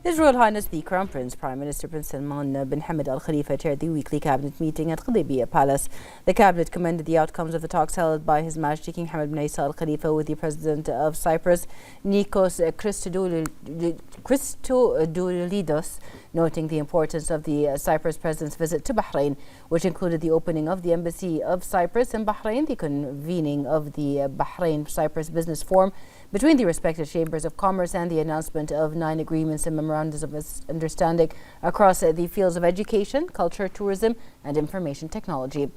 His Royal Highness the Crown Prince, Prime Minister Prince Salman bin Hamad Al Khalifa chaired the weekly cabinet meeting at Qadibiyya Palace. The cabinet commended the outcomes of the talks held by His Majesty King Hamad bin Isa Al Khalifa with the President of Cyprus, Nikos Christodoulidis, noting the importance of the Cyprus President's visit to Bahrain, which included the opening of the Embassy of Cyprus in Bahrain, the convening of the Bahrain-Cyprus Business Forum between the respective chambers of commerce, and the announcement of 9 agreements and memorandums of understanding across the fields of education, culture, tourism, and information technology.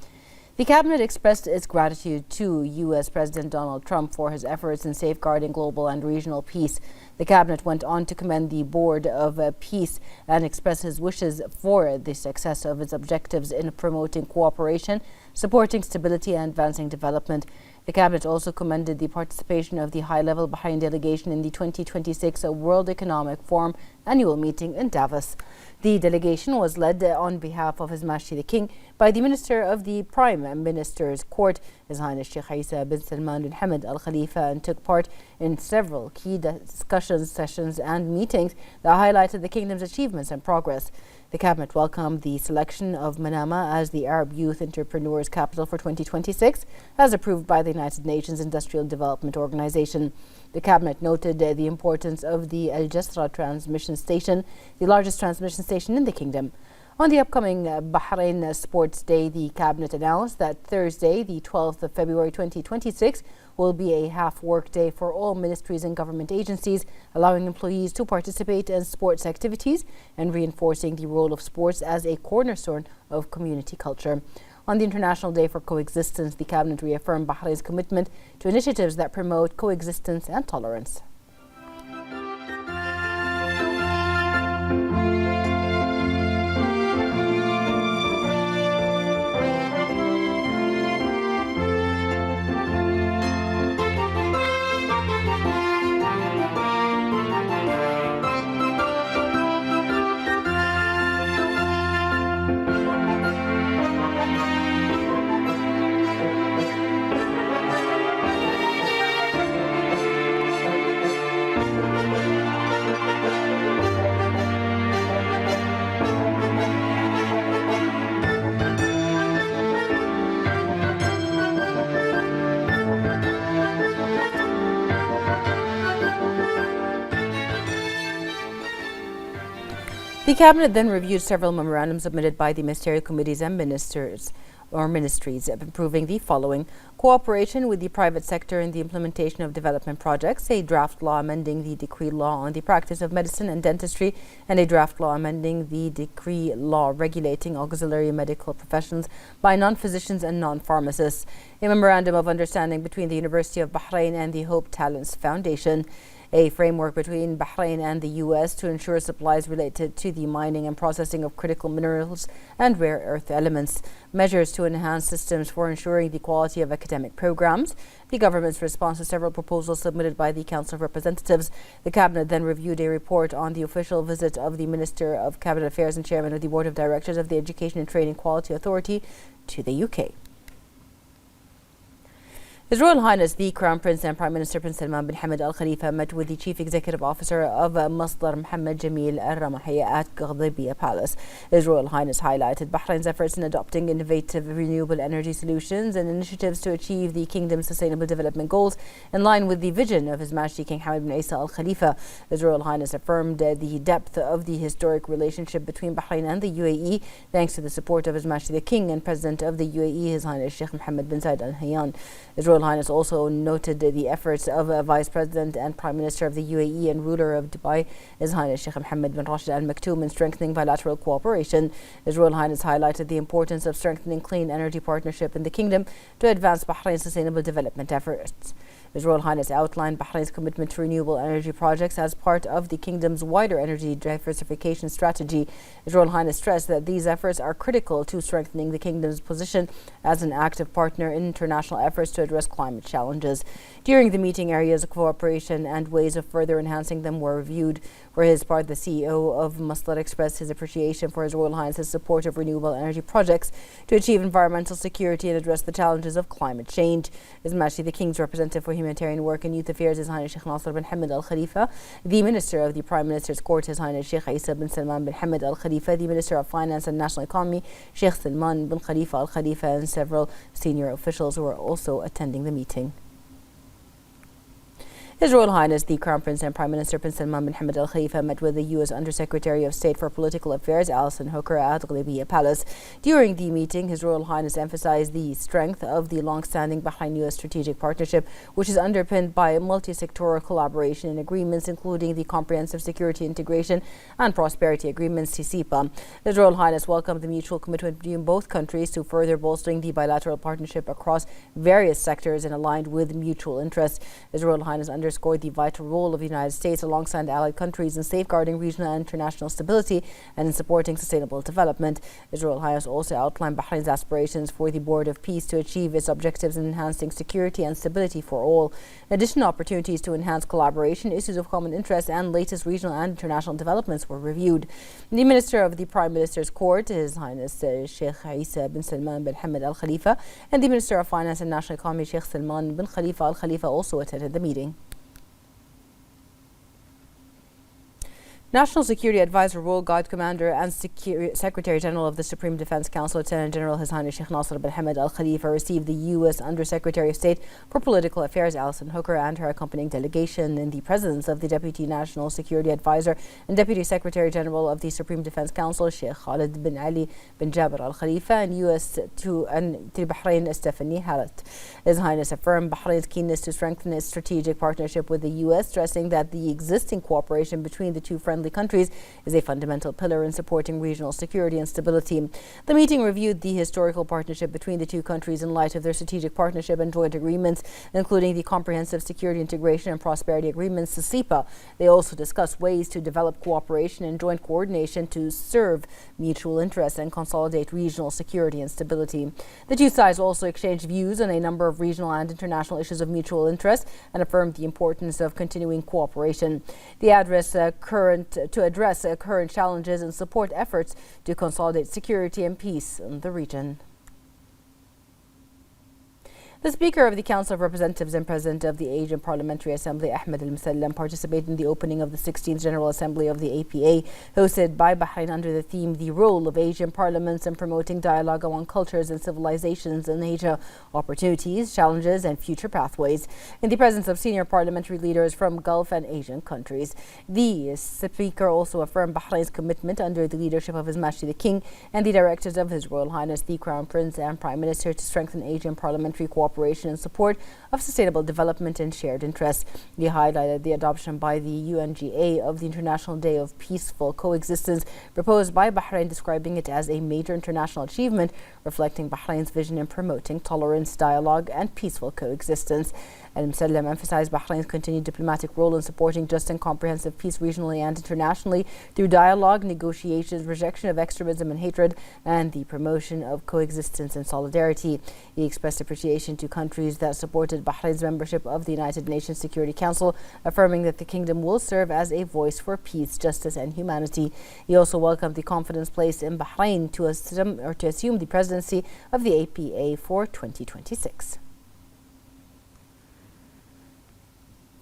The cabinet expressed its gratitude to U.S. President Donald Trump for his efforts in safeguarding global and regional peace. The cabinet went on to commend the Board of Peace and express his wishes for the success of its objectives in promoting cooperation, supporting stability, and advancing development. The cabinet also commended the participation of the high-level Bahrain delegation in the 2026 World Economic Forum annual meeting in Davos. The delegation was led on behalf of His Majesty the King by the Minister of the Prime Minister's Court, His Highness Sheikh Isa bin Salman bin Hamad Al Khalifa, and took part in several key discussions, sessions, and meetings that highlighted the kingdom's achievements and progress. The cabinet welcomed the selection of Manama as the Arab Youth Entrepreneurs Capital for 2026, as approved by the United Nations Industrial Development Organization. The cabinet noted the importance of the Al Jasra transmission station, the largest transmission station in the kingdom. On the upcoming Bahrain Sports Day, the cabinet announced that Thursday, the 12th of February 2026, will be a half-work day for all ministries and government agencies, allowing employees to participate in sports activities and reinforcing the role of sports as a cornerstone of community culture. On the International Day for Coexistence, the cabinet reaffirmed Bahrain's commitment to initiatives that promote coexistence and tolerance. The cabinet then reviewed several memorandums submitted by the ministerial committees and ministries, improving the following: cooperation with the private sector in the implementation of development projects, a draft law amending the decree law on the practice of medicine and dentistry, and a draft law amending the decree law regulating auxiliary medical professions by non-physicians and non-pharmacists, a memorandum of understanding between the University of Bahrain and the Hope Talents Foundation, a framework between Bahrain and the U.S. to ensure supplies related to the mining and processing of critical minerals and rare earth elements, measures to enhance systems for ensuring the quality of academic programs, the government's response to several proposals submitted by the Council of Representatives. The cabinet then reviewed a report on the official visit of the Minister of Cabinet Affairs and Chairman of the Board of Directors of the Education and Training Quality Authority to the UK. His Royal Highness the Crown Prince and Prime Minister Prince Salman bin Hamad Al Khalifa met with the Chief Executive Officer of Masdar Mohammed Jamil Al Ramahi at Qadibiyya Palace. His Royal Highness highlighted Bahrain's efforts in adopting innovative renewable energy solutions and initiatives to achieve the kingdom's sustainable development goals in line with the vision of His Majesty King Hamad bin Isa Al Khalifa. His Royal Highness affirmed the depth of the historic relationship between Bahrain and the UAE, thanks to the support of His Majesty the King and President of the UAE, His Highness Sheikh Mohammed bin Zayed Al Nahyan. His Royal Highness also noted the efforts of Vice President and Prime Minister of the UAE and ruler of Dubai, His Highness Sheikh Mohammed bin Rashid Al Maktoum, in strengthening bilateral cooperation. His Royal Highness highlighted the importance of strengthening clean energy partnership in the kingdom to advance Bahrain's sustainable development efforts. His Royal Highness outlined Bahrain's commitment to renewable energy projects as part of the kingdom's wider energy diversification strategy. His Royal Highness stressed that these efforts are critical to strengthening the kingdom's position as an active partner in international efforts to address climate challenges. During the meeting, areas of cooperation and ways of further enhancing them were reviewed, For his part, the CEO of Masdar expressed his appreciation for His Royal Highness's support of renewable energy projects to achieve environmental security and address the challenges of climate change. His Majesty the King's representative for humanitarian work and youth affairs, His Highness Sheikh Nasser bin Hamad Al Khalifa, the Minister of the Prime Minister's Court, His Highness Sheikh Isa bin Salman bin Hamad Al Khalifa, the Minister of Finance and National Economy, Sheikh Salman bin Khalifa Al Khalifa, and several senior officials who are also attending the meeting. His Royal Highness the Crown Prince and Prime Minister Prince Salman bin Hamad Al Khalifa met with the U.S. Undersecretary of State for Political Affairs Alison Hooker at Ghlibiyya Palace. During the meeting, His Royal Highness emphasized the strength of the long-standing Bahrain-U.S. strategic partnership, which is underpinned by multi-sectoral collaboration and agreements, including the Comprehensive Security Integration and Prosperity Agreements (CSIPA). His Royal Highness welcomed the mutual commitment between both countries to further bolstering the bilateral partnership across various sectors and aligned with mutual interests. His Royal Highness underscored the vital role of the United States alongside allied countries in safeguarding regional and international stability and in supporting sustainable development. His Royal Highness also outlined Bahrain's aspirations for the Board of Peace to achieve its objectives in enhancing security and stability for all. In addition, opportunities to enhance collaboration, issues of common interest, and latest regional and international developments were reviewed. The Minister of the Prime Minister's Court, His Highness Sheikh Isa bin Salman bin Hamad Al Khalifa, and the Minister of Finance and National Economy, Sheikh Salman bin Khalifa Al Khalifa, also attended the meeting. National Security Advisor, Royal Guard Commander and Secretary General of the Supreme Defense Council, Lieutenant General His Highness Sheikh Nasser bin Hamad Al Khalifa, received the U.S. Undersecretary of State for Political Affairs Alison Hooker and her accompanying delegation in the presence of the Deputy National Security Advisor and Deputy Secretary General of the Supreme Defense Council, Sheikh Khalid bin Ali bin Jabir Al Khalifa, and U.S. to Bahrain Stephanie Halat. His Highness affirmed Bahrain's keenness to strengthen its strategic partnership with the U.S., stressing that the existing cooperation between the two friendly countries is a fundamental pillar in supporting regional security and stability. The meeting reviewed the historical partnership between the two countries in light of their strategic partnership and joint agreements, including the Comprehensive Security Integration and Prosperity Agreements (CSIPA). They also discussed ways to develop cooperation and joint coordination to serve mutual interests and consolidate regional security and stability. The two sides also exchanged views on a number of regional and international issues of mutual interest and affirmed the importance of continuing cooperation. The address to address current challenges and support efforts to consolidate security and peace in the region. The Speaker of the Council of Representatives and President of the Asian Parliamentary Assembly, Ahmed Al-Musallam, participated in the opening of the 16th General Assembly of the APA, hosted by Bahrain under the theme, The Role of Asian Parliaments in Promoting Dialogue Among Cultures and Civilizations in Asia, Opportunities, Challenges and Future Pathways, in the presence of senior parliamentary leaders from Gulf and Asian countries. The Speaker also affirmed Bahrain's commitment under the leadership of His Majesty the King and the directives of His Royal Highness the Crown Prince and Prime Minister to strengthen Asian parliamentary cooperation and support of sustainable development and shared interests. He highlighted the adoption by the UNGA of the International Day of Peaceful Coexistence proposed by Bahrain, describing it as a major international achievement reflecting Bahrain's vision in promoting tolerance, dialogue and peaceful coexistence. Al-Musallam emphasized Bahrain's continued diplomatic role in supporting just and comprehensive peace regionally and internationally through dialogue, negotiations, rejection of extremism and hatred, and the promotion of coexistence and solidarity. He expressed appreciation to countries that supported Bahrain's membership of the United Nations Security Council, affirming that the kingdom will serve as a voice for peace, justice and humanity. He also welcomed the confidence placed in Bahrain to assume the presidency of the APA for 2026.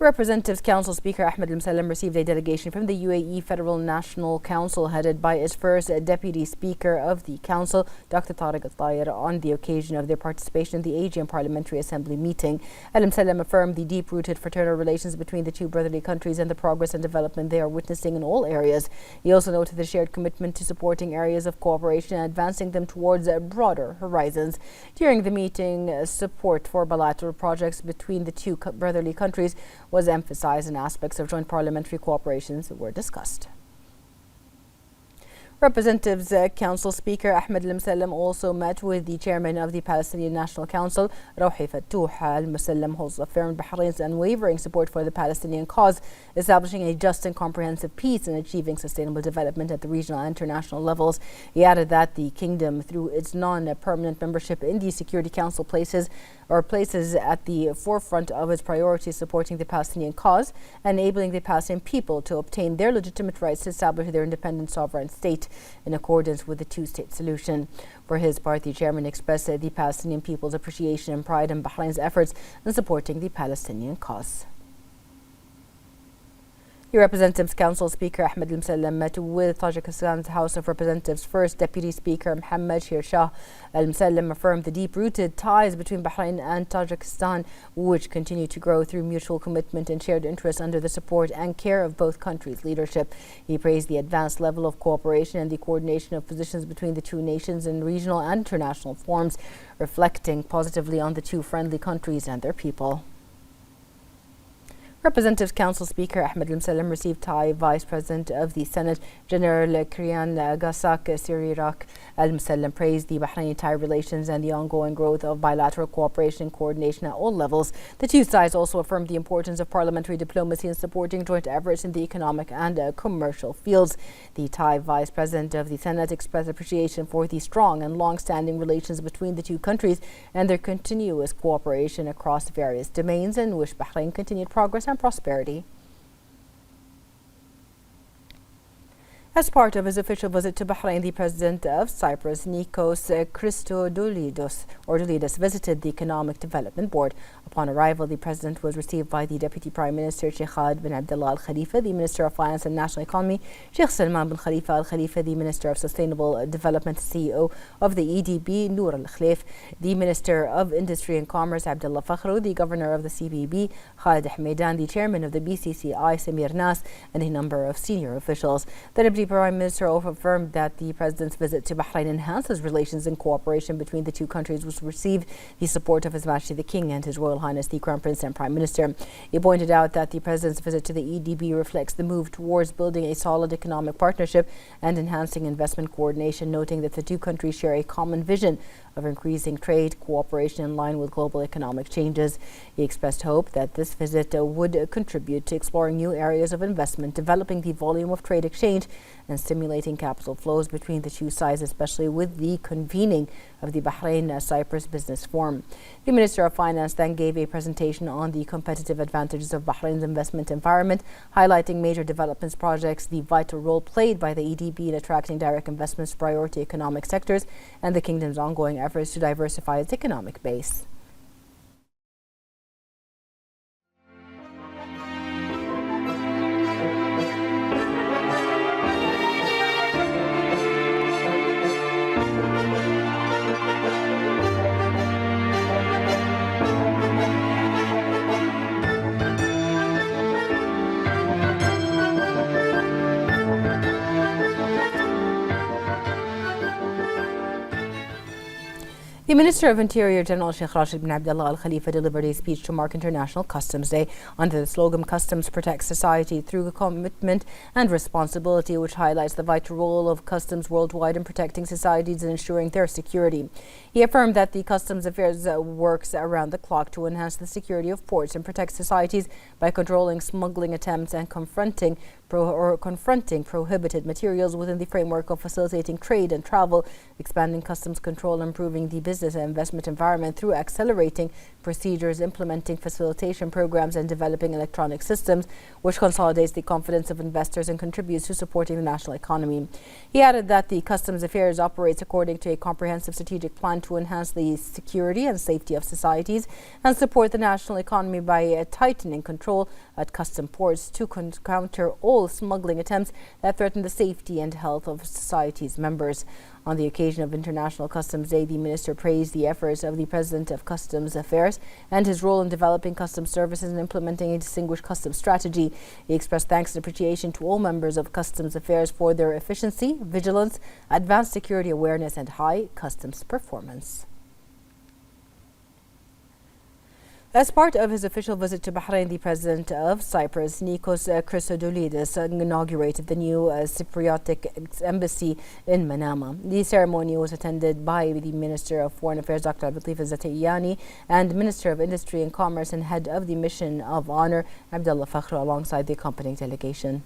Representatives Council Speaker Ahmed Al-Musallam received a delegation from the UAE Federal National Council headed by its first Deputy Speaker of the Council, Dr. Tariq Al-Tayir, on the occasion of their participation in the Asian Parliamentary Assembly meeting. Al-Musallam affirmed the deep-rooted fraternal relations between the two brotherly countries and the progress and development they are witnessing in all areas. He also noted the shared commitment to supporting areas of cooperation and advancing them towards broader horizons. During the meeting, support for bilateral projects between the two brotherly countries was emphasized and aspects of joint parliamentary cooperations were discussed. Representatives Council Speaker Ahmed Al-Musallam also met with the Chairman of the Palestinian National Council, Rouhi Fattouh. Al-Musallam also affirmed Bahrain's unwavering support for the Palestinian cause, establishing a just and comprehensive peace and achieving sustainable development at the regional and international levels. He added that the kingdom, through its non-permanent membership in the Security Council, places places at the forefront of its priorities supporting the Palestinian cause, enabling the Palestinian people to obtain their legitimate rights to establish their independent sovereign state in accordance with the two-state solution. For his part, the chairman expressed the Palestinian people's appreciation and pride in Bahrain's efforts in supporting the Palestinian cause. The Representatives Council Speaker Ahmed Al-Msalem met with Tajikistan's House of Representatives First Deputy Speaker Mohammad Shirshah. Al-Msalem affirmed the deep-rooted ties between Bahrain and Tajikistan, which continue to grow through mutual commitment and shared interests under the support and care of both countries' leadership. He praised the advanced level of cooperation and the coordination of positions between the two nations in regional and international forums, reflecting positively on the two friendly countries and their people. Representatives Council Speaker Ahmed Al-Msalem received Thai Vice President of the Senate, General Kriyan Gasak Sirirak. Al-Msalem praised the Bahraini-Thai relations and the ongoing growth of bilateral cooperation and coordination at all levels. The two sides also affirmed the importance of parliamentary diplomacy in supporting joint efforts in the economic and commercial fields. The Thai Vice President of the Senate expressed appreciation for the strong and long-standing relations between the two countries and their continuous cooperation across various domains, and wished Bahrain continued progress and prosperity. As part of his official visit to Bahrain, the President of Cyprus, Nikos Christodoulidis, visited the Economic Development Board. Upon arrival, the President was received by the Deputy Prime Minister, Sheikh Khalid bin Abdullah Al Khalifa, the Minister of Finance and National Economy, Sheikh Salman bin Khalifa Al Khalifa, the Minister of Sustainable Development, CEO of the EDB, Noor Al Khlif, the Minister of Industry and Commerce, Abdullah Fakhru, the Governor of the CBB, Khalid Ahmedan, the Chairman of the BCCI, Samir Nas, and a number of senior officials. The Deputy Prime Minister also affirmed that the President's visit to Bahrain enhances relations and cooperation between the two countries, which received the support of His Majesty the King and His Royal Highness the Crown Prince and Prime Minister. He pointed out that the President's visit to the EDB reflects the move towards building a solid economic partnership and enhancing investment coordination, noting that the two countries share a common vision of increasing trade cooperation in line with global economic changes. He expressed hope that this visit would contribute to exploring new areas of investment, developing the volume of trade exchange, and stimulating capital flows between the two sides, especially with the convening of the Bahrain-Cyprus Business Forum. The Minister of Finance then gave a presentation on the competitive advantages of Bahrain's investment environment, highlighting major developments projects, the vital role played by the EDB in attracting direct investments to priority economic sectors, and the kingdom's ongoing efforts to diversify its economic base. The Minister of Interior, General Sheikh Rashid bin Abdullah Al Khalifa, delivered a speech to mark International Customs Day under the slogan "Customs Protects Society Through Commitment and Responsibility," which highlights the vital role of customs worldwide in protecting societies and ensuring their security. He affirmed that the Customs Affairs works around the clock to enhance the security of ports and protect societies by controlling smuggling attempts and confronting prohibited materials within the framework of facilitating trade and travel, expanding customs control, improving the business and investment environment through accelerating procedures, implementing facilitation programs, and developing electronic systems, which consolidates the confidence of investors and contributes to supporting the national economy. He added that the Customs Affairs operates according to a comprehensive strategic plan to enhance the security and safety of societies and support the national economy by tightening control at custom ports to counter all smuggling attempts that threaten the safety and health of society's members. On the occasion of International Customs Day, the Minister praised the efforts of the President of Customs Affairs and his role in developing customs services and implementing a distinguished customs strategy. He expressed thanks and appreciation to all members of Customs Affairs for their efficiency, vigilance, advanced security awareness, and high customs performance. As part of his official visit to Bahrain, the President of Cyprus, Nikos Christodoulidis, inaugurated the new Cypriotic embassy in Manama. The ceremony was attended by the Minister of Foreign Affairs, Dr. Abdulatif Zatayani, and Minister of Industry and Commerce and Head of the Mission of Honor, Abdullah Fakhru, alongside the accompanying delegation.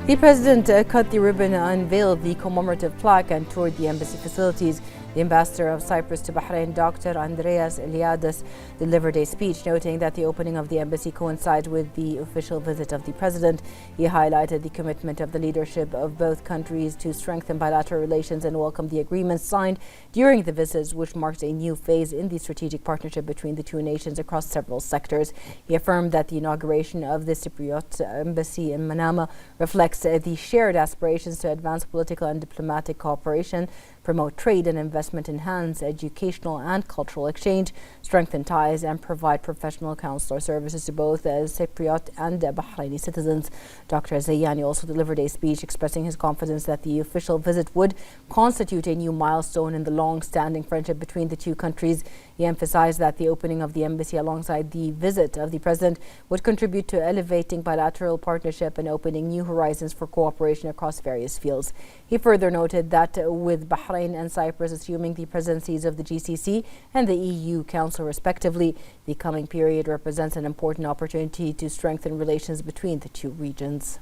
The President cut the ribbon, unveiled the commemorative plaque and toured the embassy facilities. The ambassador of Cyprus to Bahrain, Dr. Andreas Eliadis, delivered a speech noting that the opening of the embassy coincides with the official visit of the President. He highlighted the commitment of the leadership of both countries to strengthen bilateral relations and welcomed the agreements signed during the visits, which marks a new phase in the strategic partnership between the two nations across several sectors. He affirmed that the inauguration of the Cypriot embassy in Manama reflects the shared aspirations to advance political and diplomatic cooperation, promote trade and investment, enhance educational and cultural exchange, strengthen ties, and provide professional consular services to both Cypriot and Bahraini citizens. Dr. Zayani also delivered a speech expressing his confidence that the official visit would constitute a new milestone in the long-standing friendship between the two countries. He emphasized that the opening of the embassy alongside the visit of the President would contribute to elevating bilateral partnership and opening new horizons for cooperation across various fields. He further noted that with Bahrain and Cyprus assuming the presidencies of the GCC and the EU Council respectively, the coming period represents an important opportunity to strengthen relations between the two regions.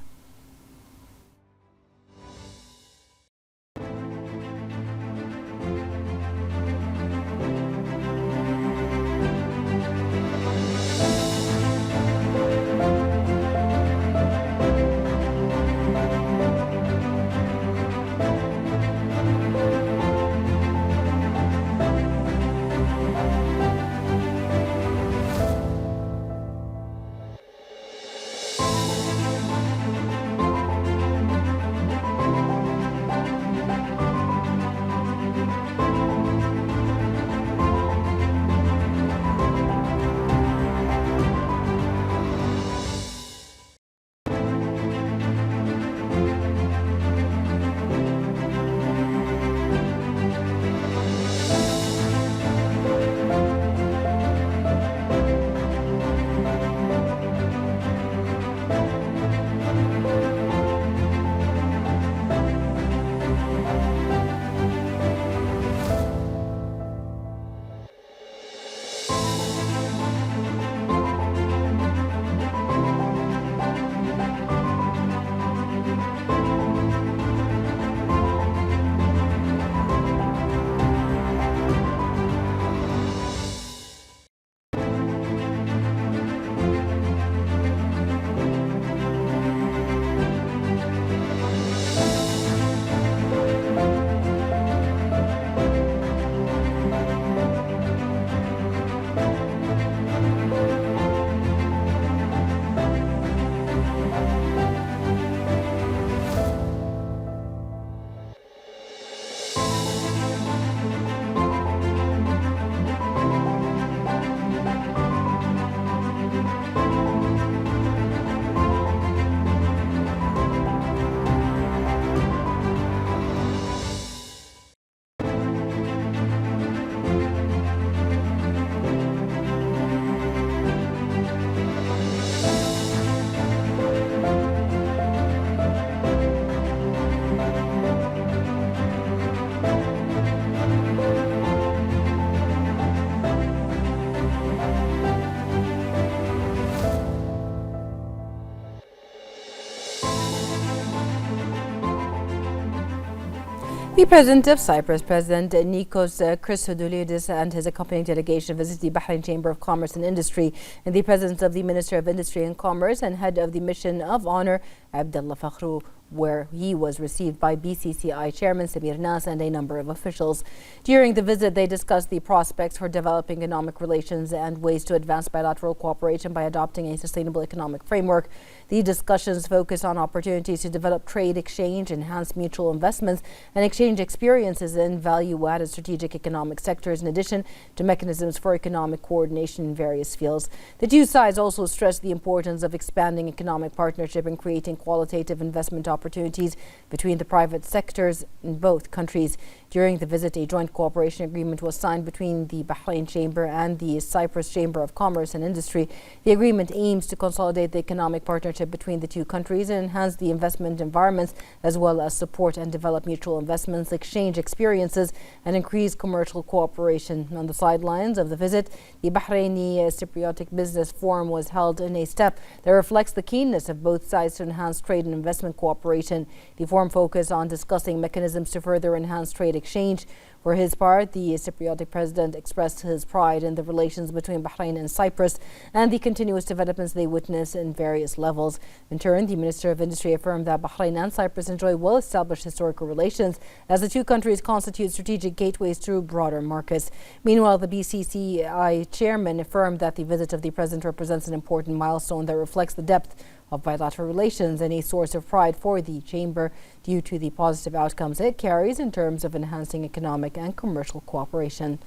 The President of Cyprus, President Nikos Christodoulidis, and his accompanying delegation visited the Bahrain Chamber of Commerce and Industry in the presence of the Minister of Industry and Commerce and head of the Mission of Honor, Abdullah Fakhru, where he was received by BCCI Chairman Samir Nas and a number of officials. During the visit, they discussed the prospects for developing economic relations and ways to advance bilateral cooperation by adopting a sustainable economic framework. The discussions focus on opportunities to develop trade exchange, enhance mutual investments, and exchange experiences in value-added strategic economic sectors, in addition to mechanisms for economic coordination in various fields. The two sides also stressed the importance of expanding economic partnership and creating qualitative investment opportunities between the private sectors in both countries. During the visit, a joint cooperation agreement was signed between the Bahrain Chamber and the Cyprus Chamber of Commerce and Industry. The agreement aims to consolidate the economic partnership between the two countries and enhance the investment environments, as well as support and develop mutual investments, exchange experiences, and increase commercial cooperation. On the sidelines of the visit, the Bahraini Cypriotic Business Forum was held in a step that reflects the keenness of both sides to enhance trade and investment cooperation. The forum focused on discussing mechanisms to further enhance trade exchange. For his part, the Cypriotic president expressed his pride in the relations between Bahrain and Cyprus and the continuous developments they witness in various levels. In turn, the Minister of Industry affirmed that Bahrain and Cyprus enjoy well-established historical relations as the two countries constitute strategic gateways through broader markets. Meanwhile, the BCCI chairman affirmed that the visit of the president represents an important milestone that reflects the depth of bilateral relations and a source of pride for the chamber due to the positive outcomes it carries in terms of enhancing economic and commercial cooperation.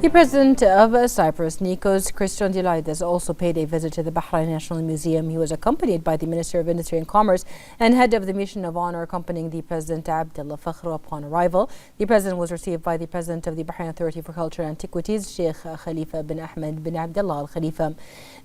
The president of Cyprus, Nikos Christodoulides, also paid a visit to the Bahrain National Museum. He was accompanied by the Minister of Industry and Commerce and head of the mission of honor accompanying the President Abdullah Fakhr upon arrival. The president was received by the president of the Bahrain Authority for Culture and Antiquities, Sheikh Khalifa bin Ahmed bin Abdullah Al Khalifa.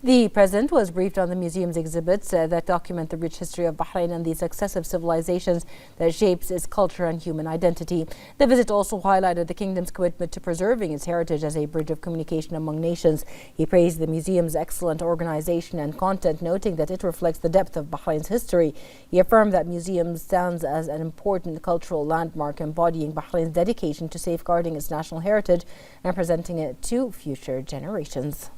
The president was briefed on the museum's exhibits that document the rich history of Bahrain and the successive civilizations that shapes its culture and human identity. The visit also highlighted the kingdom's commitment to preserving its heritage as a bridge of communication among nations. He praised the museum's excellent organization and content, noting that it reflects the depth of Bahrain's history. He affirmed that museum stands as an important cultural landmark embodying Bahrain's dedication to safeguarding its national heritage and presenting it to future generations.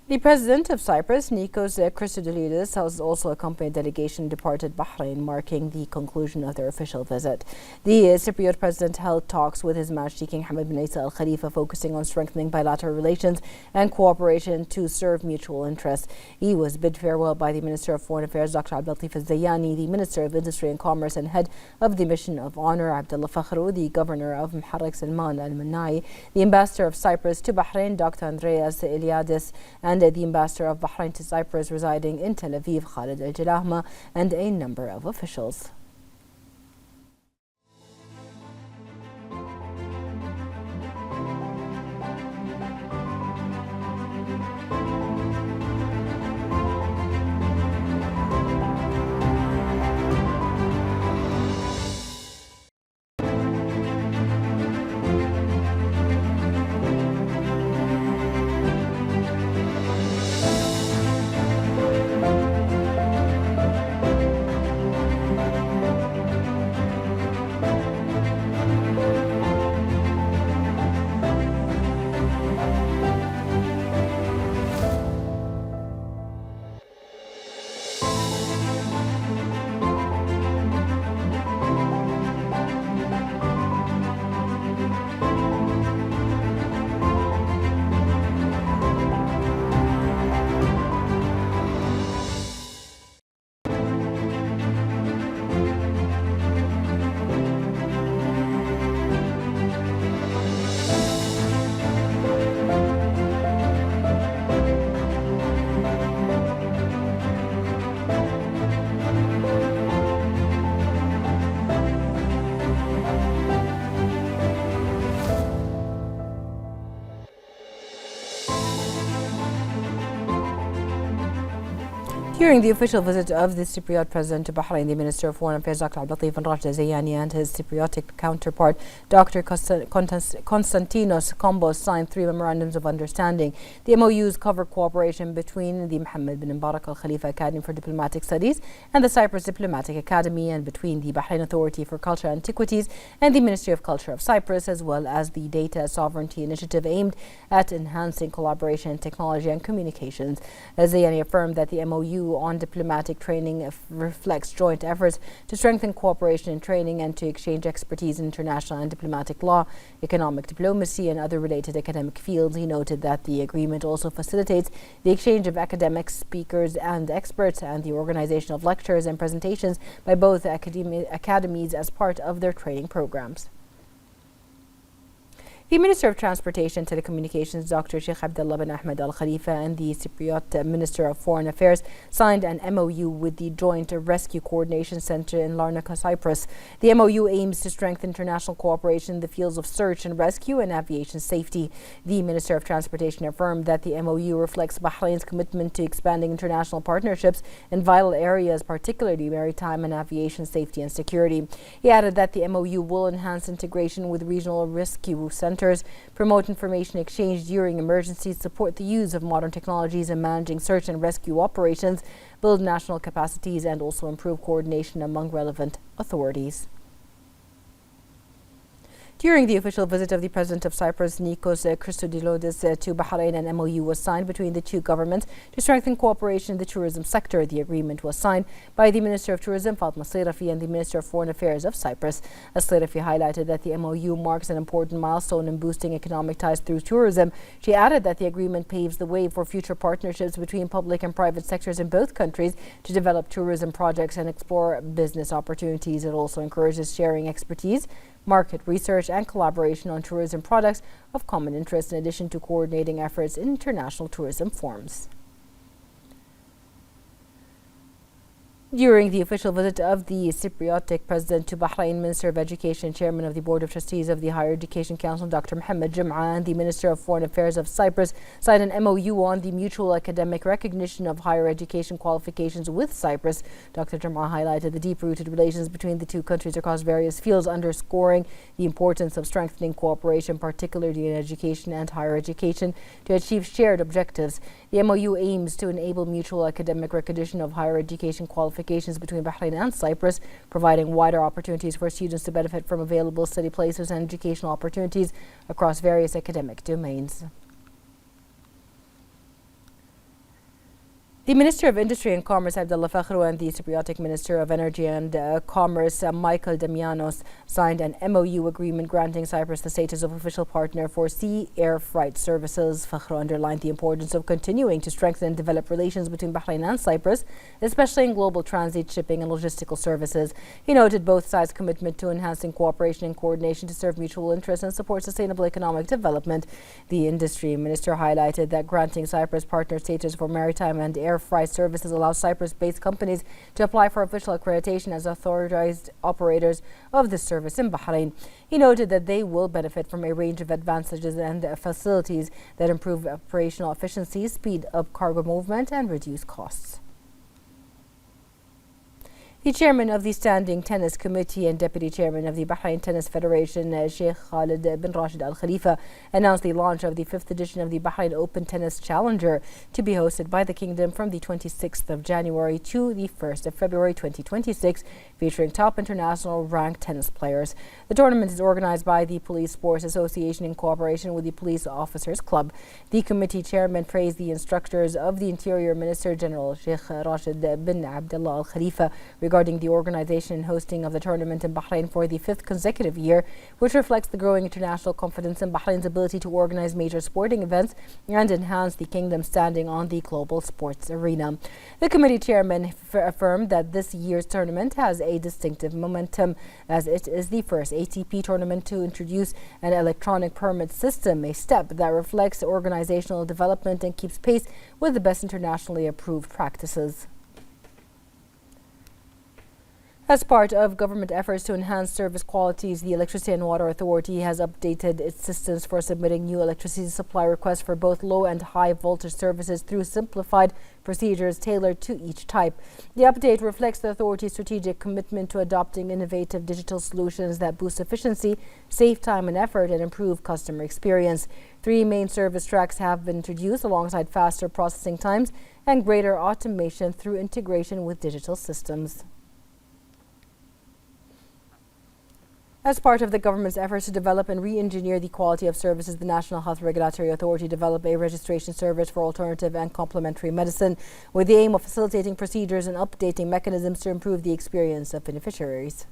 The president of Cyprus, Nikos Christodoulides, has also accompanied a delegation departed Bahrain, marking the conclusion of their official visit. The Cypriot president held talks with His Majesty King Hamad bin Isa Al Khalifa, focusing on strengthening bilateral relations and cooperation to serve mutual interests. He was bid farewell by the Minister of Foreign Affairs, Dr. Abdelatif Al-Zayani, the Minister of Industry and Commerce and head of the mission of honor, Abdullah Fakhr, the Governor of Muharraq Salman Al-Manai, the Ambassador of Cyprus to Bahrain, Dr. Andreas Iliadis, and the Ambassador of Bahrain to Cyprus residing in Tel Aviv, Khalid Al-Jalahma, and a number of officials. During the official visit of the Cypriot President to Bahrain, the Minister of Foreign Affairs Dr. Abdelatif bin Rashid Al Zayani and his Cypriotic counterpart Dr. Konstantinos Kombos signed 3 memorandums of understanding. The MOUs cover cooperation between the Mohammed bin Mbarak Al Khalifa Academy for Diplomatic Studies and the Cyprus Diplomatic Academy, and between the Bahrain Authority for Culture and Antiquities and the Ministry of Culture of Cyprus, as well as the Data Sovereignty Initiative aimed at enhancing collaboration in technology and communications. Zayani affirmed that the MOU on diplomatic training reflects joint efforts to strengthen cooperation in training and to exchange expertise in international and diplomatic law, economic diplomacy, and other related academic fields. He noted that the agreement also facilitates the exchange of academics, speakers, and experts, and the organization of lectures and presentations by both academies as part of their training programs. The Minister of Transportation and Telecommunications, Dr. Sheikh Abdullah bin Ahmed Al Khalifa, and the Cypriot Minister of Foreign Affairs signed an MOU with the Joint Rescue Coordination Center in Larnaca, Cyprus. The MOU aims to strengthen international cooperation in the fields of search and rescue and aviation safety. The Minister of Transportation affirmed that the MOU reflects Bahrain's commitment to expanding international partnerships in vital areas, particularly maritime and aviation safety and security. He added that the MOU will enhance integration with regional rescue centers, promote information exchange during emergencies, support the use of modern technologies in managing search and rescue operations, build national capacities, and also improve coordination among relevant authorities. During the official visit of the President of Cyprus, Nikos Christodoulidis, to Bahrain, an MOU was signed between the two governments to strengthen cooperation in the tourism sector. The agreement was signed by the Minister of Tourism, Fatma Sayrafi, and the Minister of Foreign Affairs of Cyprus. Sayrafi highlighted that the MOU marks an important milestone in boosting economic ties through tourism. She added that the agreement paves the way for future partnerships between public and private sectors in both countries to develop tourism projects and explore business opportunities. It also encourages sharing expertise, market research, and collaboration on tourism products of common interest, in addition to coordinating efforts in international tourism forums. During the official visit of the Cypriotic President to Bahrain, Minister of Education, Chairman of the Board of Trustees of the Higher Education Council, Dr. Mohammed Jum'a, and the Minister of Foreign Affairs of Cyprus signed an MOU on the mutual academic recognition of higher education qualifications with Cyprus. Dr. Jum'a highlighted the deep-rooted relations between the two countries across various fields, underscoring the importance of strengthening cooperation, particularly in education and higher education, to achieve shared objectives. The MOU aims to enable mutual academic recognition of higher education qualifications between Bahrain and Cyprus, providing wider opportunities for students to benefit from available study places and educational opportunities across various academic domains. The Minister of Industry and Commerce, Abdullah Fakhru, and the Cypriotic Minister of Energy and Commerce, Michael Damianos, signed an MOU agreement granting Cyprus the status of official partner for sea air freight services. Fakhru underlined the importance of continuing to strengthen and develop relations between Bahrain and Cyprus, especially in global transit, shipping, and logistical services. He noted both sides' commitment to enhancing cooperation and coordination to serve mutual interests and support sustainable economic development. The Industry Minister highlighted that granting Cyprus partner status for maritime and air freight services allows Cyprus-based companies to apply for official accreditation as authorized operators of this service in Bahrain. He noted that they will benefit from a range of advantages and facilities that improve operational efficiency, speed up cargo movement, and reduce costs. The chairman of the Standing Tennis Committee and deputy chairman of the Bahrain Tennis Federation, Sheikh Khalid bin Rashid Al Khalifa, announced the launch of the 5th edition of the Bahrain Open Tennis Challenger, to be hosted by the kingdom from the 26th of January to the 1st of February 2026, featuring top international ranked tennis players. The tournament is organized by the Police Sports Association in cooperation with the Police Officers Club. The committee chairman praised the instructors of the Interior Minister General, Sheikh Rashid bin Abdullah Al Khalifa, regarding the organization and hosting of the tournament in Bahrain for the 5th consecutive year, which reflects the growing international confidence in Bahrain's ability to organize major sporting events and enhance the kingdom's standing on the global sports arena. The committee chairman affirmed that this year's tournament has a distinctive momentum, as it is the first ATP tournament to introduce an electronic permit system, a step that reflects organizational development and keeps pace with the best internationally approved practices. As part of government efforts to enhance service qualities, the Electricity and Water Authority has updated its systems for submitting new electricity supply requests for both low and high voltage services through simplified procedures tailored to each type. The update reflects the authority's strategic commitment to adopting innovative digital solutions that boost efficiency, save time and effort, and improve customer experience. 3 main service tracks have been introduced alongside faster processing times and greater automation through integration with digital systems. As part of the government's efforts to develop and re-engineer the quality of services, the National Health Regulatory Authority developed a registration service for alternative and complementary medicine with the aim of facilitating procedures and updating mechanisms to improve the experience of beneficiaries.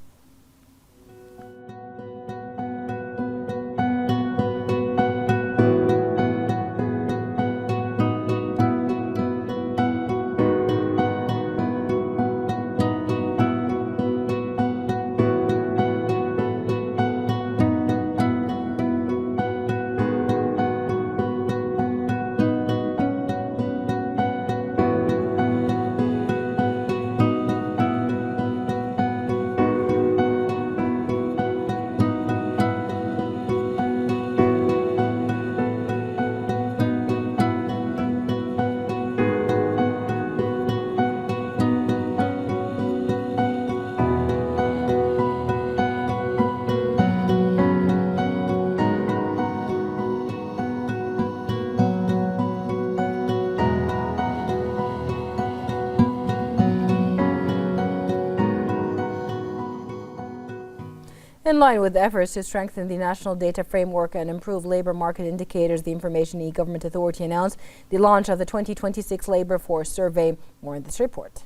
In line with efforts to strengthen the national data framework and improve labor market indicators, the Information E-Government Authority announced the launch of the 2026 Labor Force Survey. More in this report.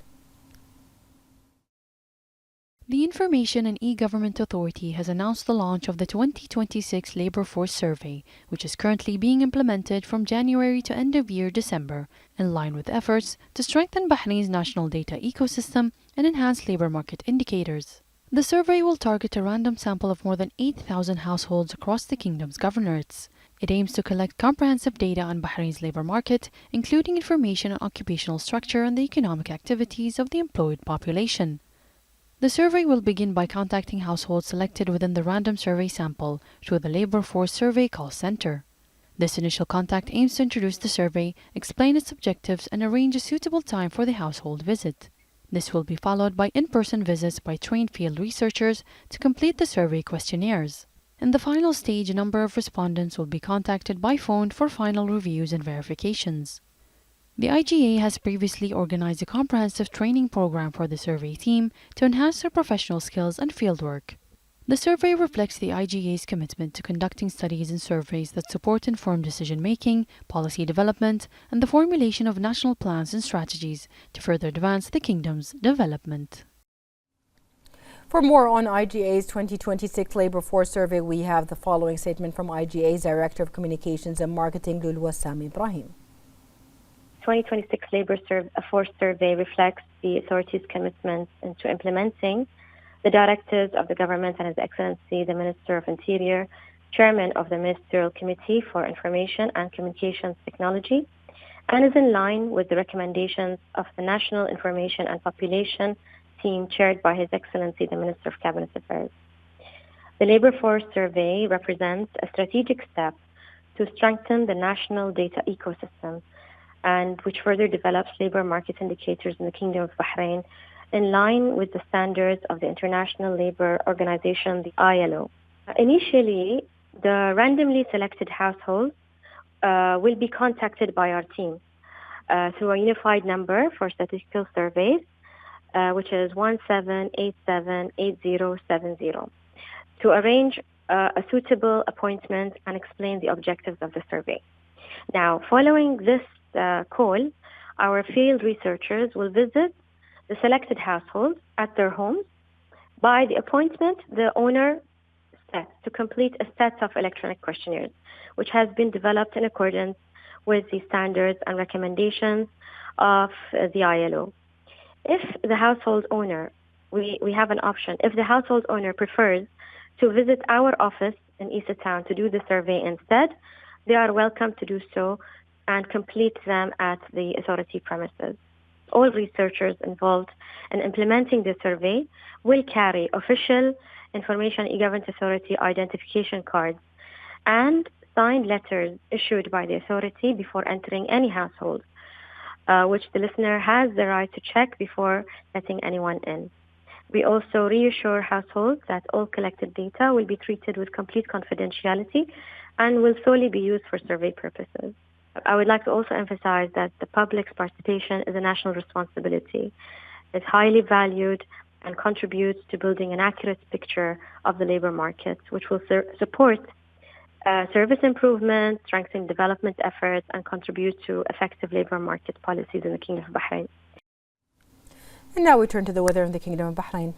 The Information and E-Government Authority has announced the launch of the 2026 Labor Force Survey, which is currently being implemented from January to end of year December, in line with efforts to strengthen Bahrain's national data ecosystem and enhance labor market indicators. The survey will target a random sample of more than 8,000 households across the kingdom's governorates. It aims to collect comprehensive data on Bahrain's labor market, including information on occupational structure and the economic activities of the employed population. The survey will begin by contacting households selected within the random survey sample through the Labor Force Survey call center. This initial contact aims to introduce the survey, explain its objectives, and arrange a suitable time for the household visit. This will be followed by in-person visits by trained field researchers to complete the survey questionnaires. In the final stage, a number of respondents will be contacted by phone for final reviews and verifications. The IGA has previously organized a comprehensive training program for the survey team to enhance their professional skills and fieldwork. The survey reflects the IGA's commitment to conducting studies and surveys that support informed decision-making, policy development, and the formulation of national plans and strategies to further advance the kingdom's development. For more on IGA's 2026 Labor Force Survey, we have the following statement from IGA's Director of Communications and Marketing, Wassam Ibrahim. 2026 Labor Force Survey reflects the authority's commitment into implementing the directives of the government and His Excellency, the Minister of Interior, Chairman of the Ministerial Committee for Information and Communications Technology, and is in line with the recommendations of the National Information and Population Team chaired by His Excellency, the Minister of Cabinet Affairs. The Labor Force Survey represents a strategic step to strengthen the national data ecosystem and which further develops labor market indicators in the Kingdom of Bahrain in line with the standards of the International Labour Organization, the ILO. Initially, the randomly selected households will be contacted by our team through a unified number for statistical surveys, which is 17878070, to arrange a suitable appointment and explain the objectives of the survey. Now, following this call, our field researchers will visit the selected households at their homes. By the appointment, the owner sets to complete a set of electronic questionnaires, which has been developed in accordance with the standards and recommendations of the ILO. If the household owner, we have an option, if the household owner prefers to visit our office in Isa Town to do the survey instead, they are welcome to do so and complete them at the authority premises. all researchers involved in implementing the survey will carry official Information E-Government Authority identification cards and signed letters issued by the authority before entering any household, which the listener has the right to check before letting anyone in. We also reassure households that all collected data will be treated with complete confidentiality and will solely be used for survey purposes. I would like to also emphasize that the public's participation is a national responsibility. It's highly valued and contributes to building an accurate picture of the labor market, which will support service improvement, strengthen development efforts, and contribute to effective labor market policies in the Kingdom of Bahrain. And now we turn to the weather in the Kingdom of Bahrain.